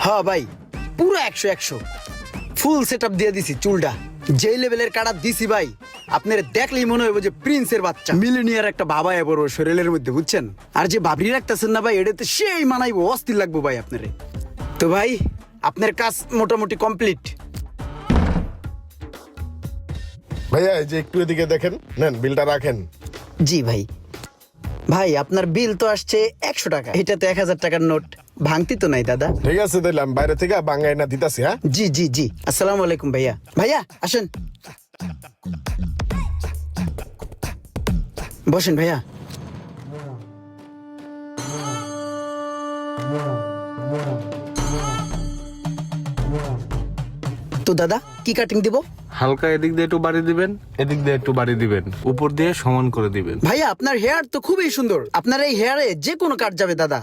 হ্যাঁ ভাই, পুরো 100 ফুল সেটআপ দিয়ে দিছি। চুলটা যে লেভেলের কাটা দিছি ভাই, আপনার দেখলেই মনে হবে যে প্রিন্সের বাচ্চা, মিলেনিয়ার একটা বাবা বড় শরীরের মধ্যে, বুঝছেন? আর যে ভাবরি রাখতেছেন না ভাই, এটাতে সেই মানাইবো, অস্থির লাগবো ভাই আপনারে। তো ভাই আপনার কাজ মোটামুটি কমপ্লিট। ভাইয়া এই যে একটু এদিকে দেখেন, নেন বিলটা রাখেন। জি ভাই। ভাই আপনার বিল তো আসছে 100 টাকা, এটা তো 1000 টাকার নোট, ভাঙতি তো নাই দাদা। ঠিক আছে দিলাম, বাইরে থেকে বাঙ্গাই না দিতাছি। হ্যাঁ জি জি জি, আসসালামু আলাইকুম ভাইয়া। ভাইয়া আসেন, বসেন ভাইয়া। তো দাদা কি কাটিং দিব? হালকা এদিক দিয়ে একটু বাড়ি দিবেন, এদিক দিয়ে একটু বাড়ি দিবেন, উপর দিয়ে সমান করে দিবেন। ভাইয়া আপনার হেয়ার তো খুবই সুন্দর, আপনার এই হেয়ারে যে কোনো কাট যাবে দাদা।